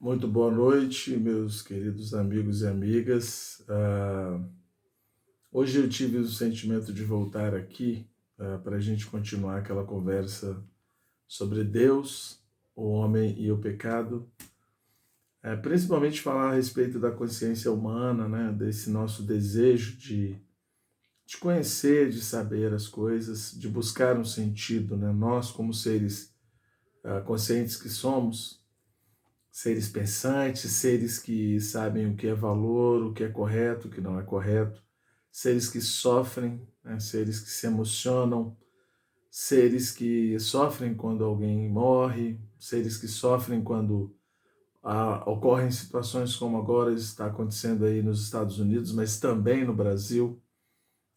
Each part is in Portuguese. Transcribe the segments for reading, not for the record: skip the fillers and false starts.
Muito boa noite, meus queridos amigos e amigas. Hoje eu tive o sentimento de voltar aqui para a gente continuar aquela conversa sobre Deus, o homem e o pecado, principalmente falar a respeito da consciência humana, né, desse nosso desejo de conhecer, de saber as coisas, de buscar um sentido, né? Nós, como seres conscientes que somos, seres pensantes, seres que sabem o que é valor, o que é correto, o que não é correto, seres que sofrem, né? Seres que se emocionam, seres que sofrem quando alguém morre, seres que sofrem quando ocorrem situações como agora está acontecendo aí nos Estados Unidos, mas também no Brasil.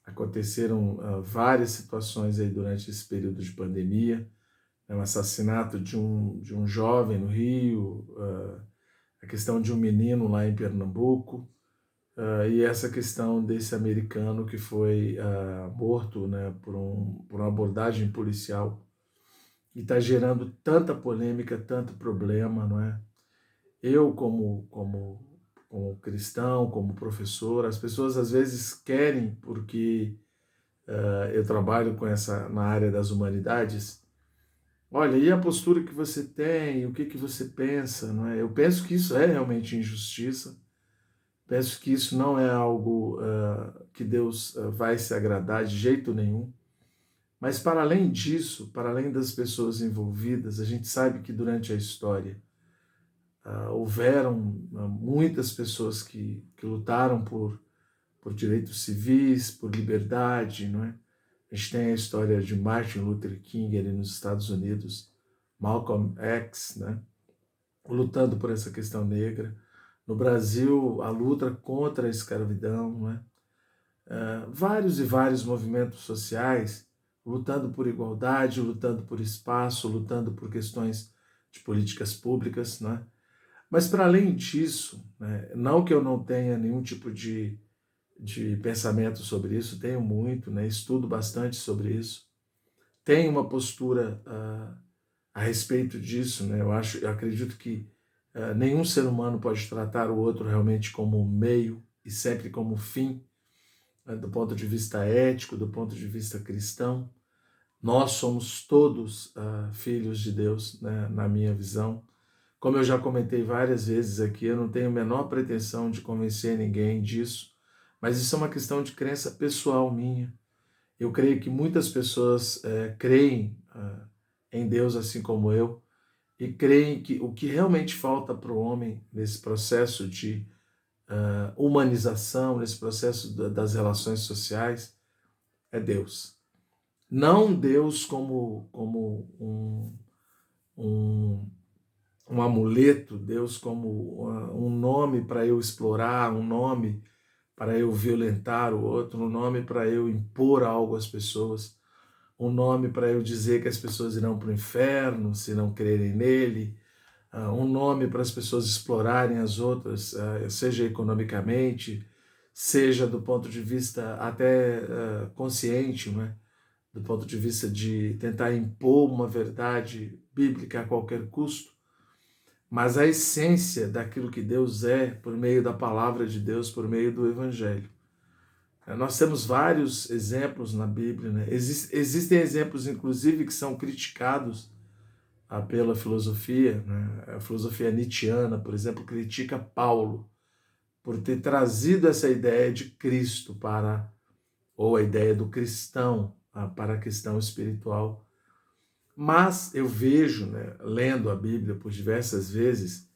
Aconteceram várias situações aí durante esse período de pandemia, né? O assassinato de um jovem no Rio, a questão de um menino lá em Pernambuco, e essa questão desse americano que foi morto, né, por uma abordagem policial, e está gerando tanta polêmica, tanto problema, não é? Eu, como cristão, como professor, as pessoas às vezes querem, porque eu trabalho na área das humanidades. Olha, e a postura que você tem, o que que você pensa, não é? Eu penso que isso é realmente injustiça. Penso que isso não é algo que Deus vai se agradar de jeito nenhum. Mas para além disso, para além das pessoas envolvidas, a gente sabe que durante a história houveram muitas pessoas que lutaram por direitos civis, por liberdade, não é? A gente tem a história de Martin Luther King ali nos Estados Unidos, Malcolm X, né, lutando por essa questão negra. No Brasil, a luta contra a escravidão, né? Vários e vários movimentos sociais lutando por igualdade, lutando por espaço, lutando por questões de políticas públicas, né? Mas para além disso, né, não que eu não tenha nenhum tipo de pensamento sobre isso, tenho muito, né, estudo bastante sobre isso, tenho uma postura a respeito disso, né, eu acredito que nenhum ser humano pode tratar o outro realmente como meio e sempre como fim, né, do ponto de vista ético, do ponto de vista cristão. Nós somos todos filhos de Deus, né, na minha visão. Como eu já comentei várias vezes aqui, eu não tenho a menor pretensão de convencer ninguém disso, mas isso é uma questão de crença pessoal minha. Eu creio que muitas pessoas creem em Deus assim como eu, e creem que o que realmente falta para o homem nesse processo de humanização, nesse processo das relações sociais, é Deus. Não Deus como um, um amuleto, Deus como um nome para eu explorar, um nome para eu violentar o outro, um nome para eu impor algo às pessoas, um nome para eu dizer que as pessoas irão para o inferno se não crerem nele, um nome para as pessoas explorarem as outras, seja economicamente, seja do ponto de vista até consciente, né? Do ponto de vista de tentar impor uma verdade bíblica a qualquer custo, mas a essência daquilo que Deus é, por meio da palavra de Deus, por meio do Evangelho. Nós temos vários exemplos na Bíblia, né? Existem exemplos, inclusive, que são criticados pela filosofia, né? A filosofia nietzschiana, por exemplo, critica Paulo por ter trazido essa ideia de Cristo ou a ideia do cristão para a questão espiritual. Mas eu vejo, né, lendo a Bíblia por diversas vezes,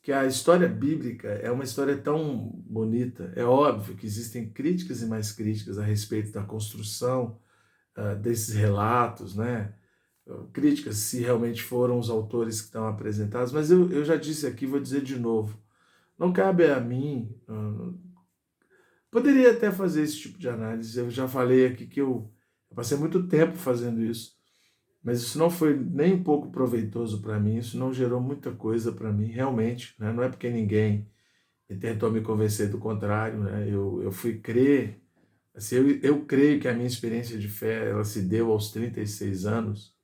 que a história bíblica é uma história tão bonita. É óbvio que existem críticas e mais críticas a respeito da construção desses relatos, né? Críticas se realmente foram os autores que estão apresentados, mas eu já disse aqui, vou dizer de novo, não cabe a mim, poderia até fazer esse tipo de análise, eu já falei aqui que eu passei muito tempo fazendo isso, mas isso não foi nem um pouco proveitoso para mim, isso não gerou muita coisa para mim, realmente, né? Não é porque ninguém tentou me convencer do contrário, né? Eu fui crer, assim, eu creio que a minha experiência de fé ela se deu aos 36 anos,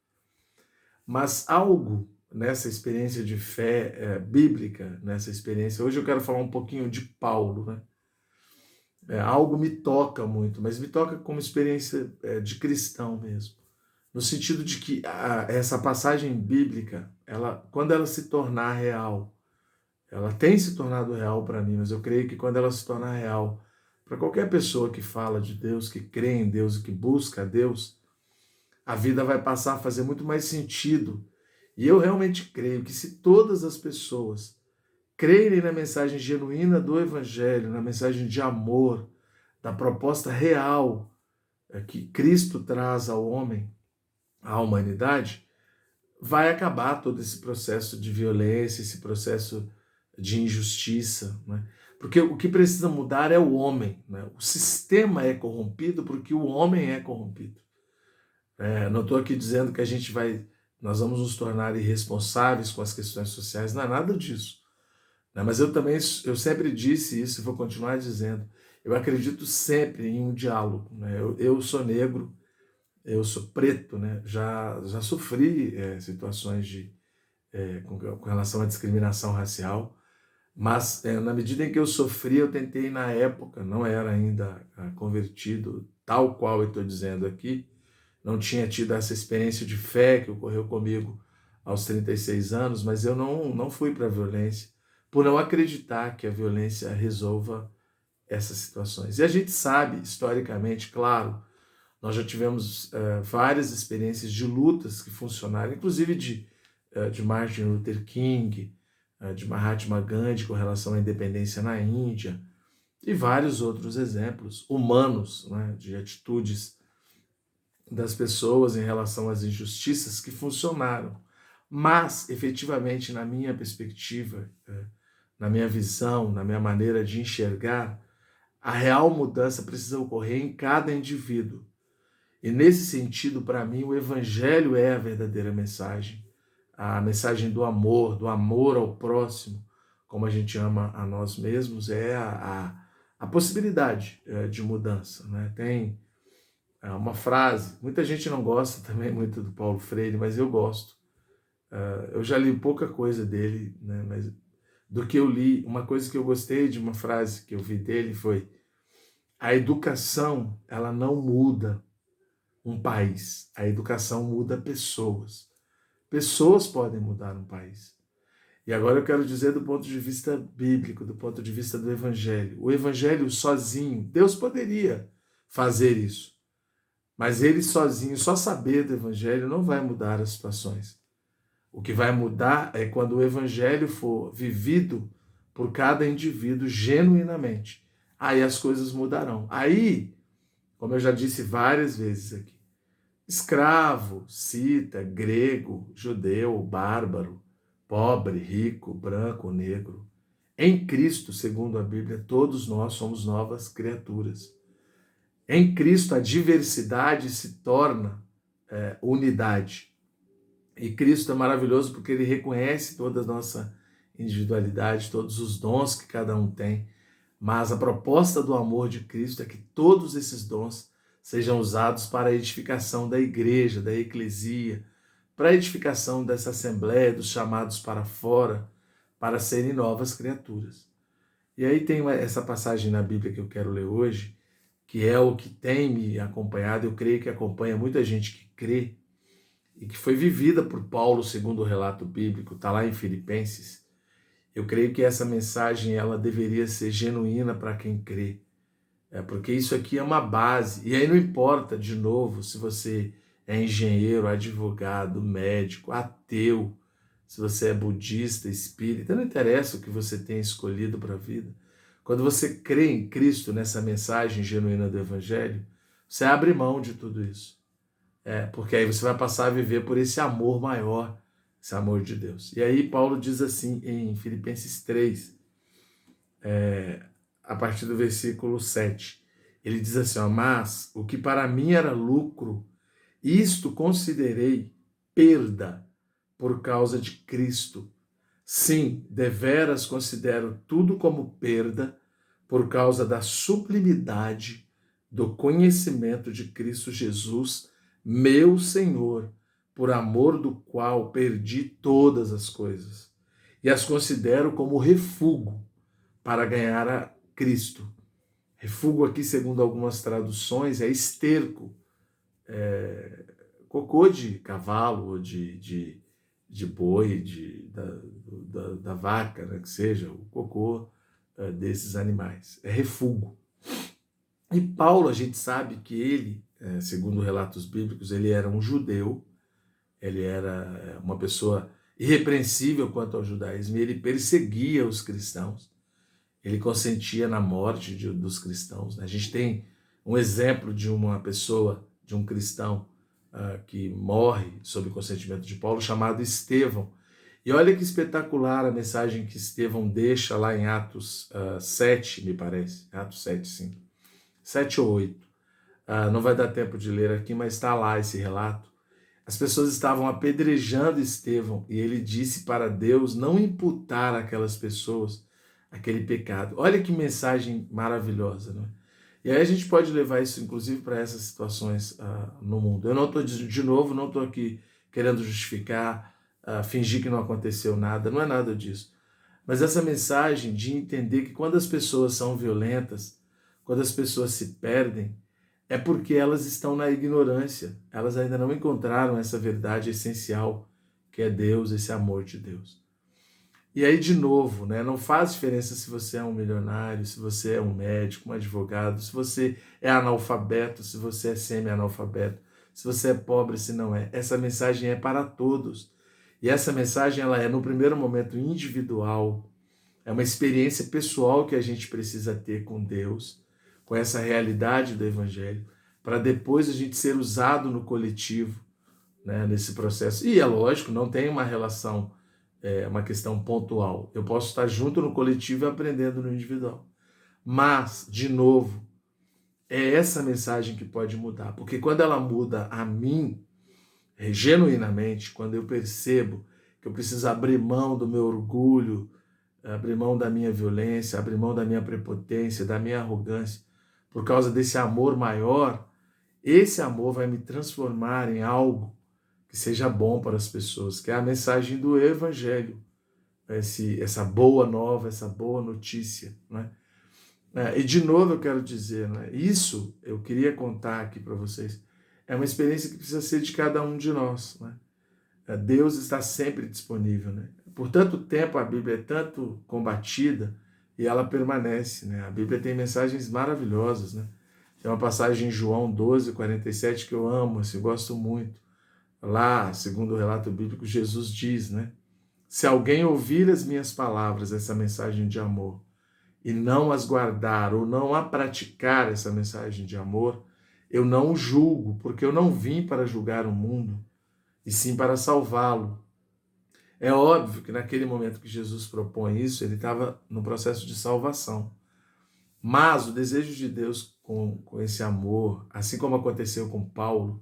mas algo nessa experiência de fé bíblica, nessa experiência. Hoje eu quero falar um pouquinho de Paulo, né? Algo me toca muito, mas me toca como experiência de cristão mesmo. No sentido de que essa passagem bíblica, quando ela se tornar real, ela tem se tornado real para mim, mas eu creio que quando ela se tornar real, para qualquer pessoa que fala de Deus, que crê em Deus e que busca a Deus, a vida vai passar a fazer muito mais sentido. E eu realmente creio que se todas as pessoas crerem na mensagem genuína do Evangelho, na mensagem de amor, da proposta real que Cristo traz ao homem, à humanidade, vai acabar todo esse processo de violência, esse processo de injustiça, né? Porque o que precisa mudar é o homem, né? O sistema é corrompido porque o homem é corrompido. Não estou aqui dizendo que nós vamos nos tornar irresponsáveis com as questões sociais, não é nada disso, né? Mas eu sempre disse isso e vou continuar dizendo. Eu acredito sempre em um diálogo, né? Eu sou negro, eu sou preto, né? Já sofri situações com relação à discriminação racial, mas na medida em que eu sofri, eu tentei na época, não era ainda convertido, tal qual eu estou dizendo aqui, não tinha tido essa experiência de fé que ocorreu comigo aos 36 anos, mas eu não fui para a violência, por não acreditar que a violência resolva essas situações. E a gente sabe, historicamente, claro, nós já tivemos várias experiências de lutas que funcionaram, inclusive de Martin Luther King, de Mahatma Gandhi com relação à independência na Índia, e vários outros exemplos humanos, né, de atitudes das pessoas em relação às injustiças que funcionaram. Mas, efetivamente, na minha perspectiva, na minha visão, na minha maneira de enxergar, a real mudança precisa ocorrer em cada indivíduo. E nesse sentido, para mim, o Evangelho é a verdadeira mensagem, a mensagem do amor ao próximo, como a gente ama a nós mesmos, é a possibilidade de mudança, né? Tem uma frase, muita gente não gosta também muito do Paulo Freire, mas eu gosto. Eu já li pouca coisa dele, né? Mas do que eu li, uma coisa que eu gostei de uma frase que eu vi dele foi: a educação, ela não muda um país, a educação muda pessoas. Pessoas podem mudar um país. E agora eu quero dizer do ponto de vista bíblico, do ponto de vista do Evangelho. O Evangelho sozinho, Deus poderia fazer isso, mas ele sozinho, só saber do Evangelho não vai mudar as situações. O que vai mudar é quando o Evangelho for vivido por cada indivíduo genuinamente. Aí as coisas mudarão. Aí, como eu já disse várias vezes aqui, escravo, cita, grego, judeu, bárbaro, pobre, rico, branco, negro. Em Cristo, segundo a Bíblia, todos nós somos novas criaturas. Em Cristo, a diversidade se torna unidade. E Cristo é maravilhoso porque ele reconhece toda a nossa individualidade, todos os dons que cada um tem. Mas a proposta do amor de Cristo é que todos esses dons sejam usados para a edificação da igreja, da eclesia, para a edificação dessa assembleia, dos chamados para fora, para serem novas criaturas. E aí tem essa passagem na Bíblia que eu quero ler hoje, que é o que tem me acompanhado, eu creio que acompanha muita gente que crê, e que foi vivida por Paulo, segundo o relato bíblico, está lá em Filipenses. Eu creio que essa mensagem ela deveria ser genuína para quem crê, porque isso aqui é uma base. E aí não importa, de novo, se você é engenheiro, advogado, médico, ateu, se você é budista, espírita, não interessa o que você tem escolhido para a vida. Quando você crê em Cristo, nessa mensagem genuína do Evangelho, você abre mão de tudo isso. Porque aí você vai passar a viver por esse amor maior, esse amor de Deus. E aí Paulo diz assim em Filipenses 3, a partir do versículo 7. Ele diz assim, mas o que para mim era lucro, isto considerei perda por causa de Cristo. Sim, deveras considero tudo como perda por causa da sublimidade do conhecimento de Cristo Jesus, meu Senhor, por amor do qual perdi todas as coisas, e as considero como refúgio para ganhar a Cristo. Refúgio aqui, segundo algumas traduções, é esterco, cocô de cavalo, ou de boi, da vaca, né, que seja, o cocô desses animais. É refúgio. E Paulo, a gente sabe que ele, segundo relatos bíblicos, ele era um judeu, ele era uma pessoa irrepreensível quanto ao judaísmo, e ele perseguia os cristãos, ele consentia na morte dos cristãos. Né? A gente tem um exemplo de uma pessoa, de um cristão, que morre sob consentimento de Paulo, chamado Estevão. E olha que espetacular a mensagem que Estevão deixa lá em Atos 7, me parece. Atos 7, sim. 7 ou 8. Não vai dar tempo de ler aqui, mas está lá esse relato. As pessoas estavam apedrejando Estevão e ele disse para Deus não imputar àquelas pessoas aquele pecado. Olha que mensagem maravilhosa, né? E aí a gente pode levar isso, inclusive, para essas situações no mundo. Eu não estou, de novo, não estou aqui querendo justificar, fingir que não aconteceu nada, não é nada disso. Mas essa mensagem de entender que quando as pessoas são violentas, quando as pessoas se perdem, é porque elas estão na ignorância, elas ainda não encontraram essa verdade essencial, que é Deus, esse amor de Deus. E aí, de novo, né, não faz diferença se você é um milionário, se você é um médico, um advogado, se você é analfabeto, se você é semi-analfabeto, se você é pobre, se não é. Essa mensagem é para todos. E essa mensagem, ela é, no primeiro momento, individual. É uma experiência pessoal que a gente precisa ter com Deus, com essa realidade do Evangelho, para depois a gente ser usado no coletivo, né, nesse processo. E é lógico, não tem uma relação, uma questão pontual. Eu posso estar junto no coletivo e aprendendo no individual. Mas, de novo, é essa mensagem que pode mudar. Porque quando ela muda a mim, genuinamente, quando eu percebo que eu preciso abrir mão do meu orgulho, abrir mão da minha violência, abrir mão da minha prepotência, da minha arrogância, por causa desse amor maior, esse amor vai me transformar em algo que seja bom para as pessoas, que é a mensagem do Evangelho, essa boa nova, essa boa notícia. Né? E de novo eu quero dizer, né, isso eu queria contar aqui para vocês, é uma experiência que precisa ser de cada um de nós. Né? Deus está sempre disponível. Né? Por tanto tempo a Bíblia é tanto combatida e ela permanece. Né? A Bíblia tem mensagens maravilhosas. Né? Tem uma passagem em João 12, 47 que eu amo, assim, gosto muito. Lá, segundo o relato bíblico, Jesus diz, né? Se alguém ouvir as minhas palavras, essa mensagem de amor, e não as guardar ou não a praticar essa mensagem de amor, eu não o julgo, porque eu não vim para julgar o mundo, e sim para salvá-lo. É óbvio que naquele momento que Jesus propõe isso, ele estava no processo de salvação. Mas o desejo de Deus com esse amor, assim como aconteceu com Paulo,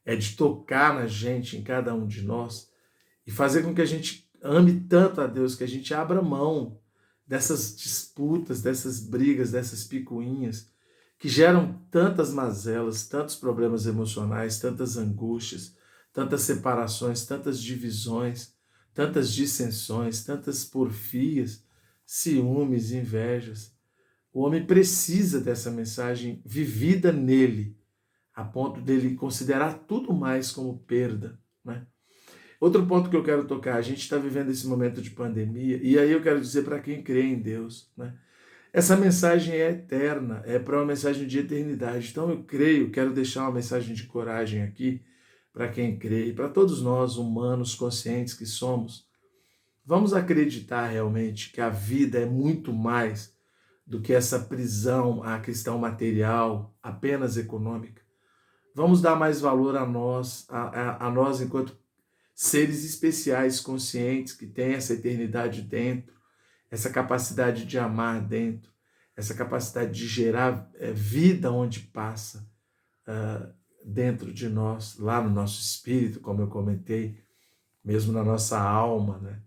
é de tocar na gente, em cada um de nós, e fazer com que a gente ame tanto a Deus, que a gente abra mão dessas disputas, dessas brigas, dessas picuinhas, que geram tantas mazelas, tantos problemas emocionais, tantas angústias, tantas separações, tantas divisões, tantas dissensões, tantas porfias, ciúmes, invejas. O homem precisa dessa mensagem vivida nele, a ponto dele considerar tudo mais como perda. Né? Outro ponto que eu quero tocar, a gente está vivendo esse momento de pandemia, e aí eu quero dizer para quem crê em Deus, né? Essa mensagem é eterna, é para uma mensagem de eternidade. Então eu creio, quero deixar uma mensagem de coragem aqui para quem crê, e para todos nós, humanos, conscientes que somos. Vamos acreditar realmente que a vida é muito mais do que essa prisão à questão material, apenas econômica. Vamos dar mais valor a nós, a nós enquanto seres especiais, conscientes, que têm essa eternidade dentro, essa capacidade de amar dentro, essa capacidade de gerar vida onde passa, dentro de nós, lá no nosso espírito, como eu comentei, mesmo na nossa alma, né?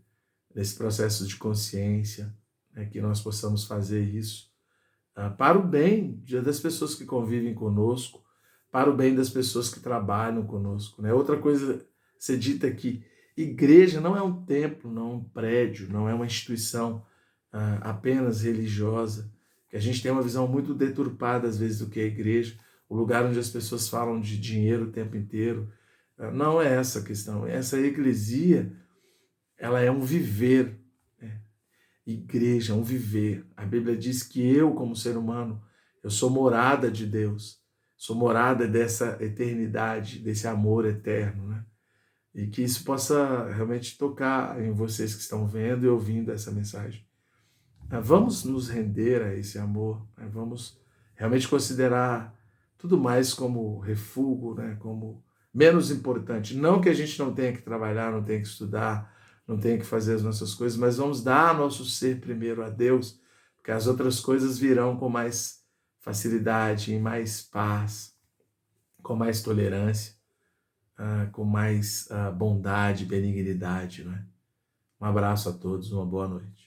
Nesse processo de consciência, né? Que nós possamos fazer isso para o bem das pessoas que convivem conosco, para o bem das pessoas que trabalham conosco. Né? Outra coisa ser dita aqui. Igreja não é um templo, não é um prédio, não é uma instituição apenas religiosa, que a gente tem uma visão muito deturpada às vezes do que é a igreja, o lugar onde as pessoas falam de dinheiro o tempo inteiro. Não é essa a questão. Essa eclesia, ela é um viver. Igreja é um viver. A Bíblia diz que eu, como ser humano, eu sou morada de Deus, sou morada dessa eternidade, desse amor eterno, né? E que isso possa realmente tocar em vocês que estão vendo e ouvindo essa mensagem. Vamos nos render a esse amor, né? Vamos realmente considerar tudo mais como refúgio, né? Como menos importante. Não que a gente não tenha que trabalhar, não tenha que estudar, não tenha que fazer as nossas coisas, mas vamos dar nosso ser primeiro a Deus, porque as outras coisas virão com mais facilidade, em mais paz, com mais tolerância, com mais bondade, benignidade, né? Um abraço a todos, uma boa noite.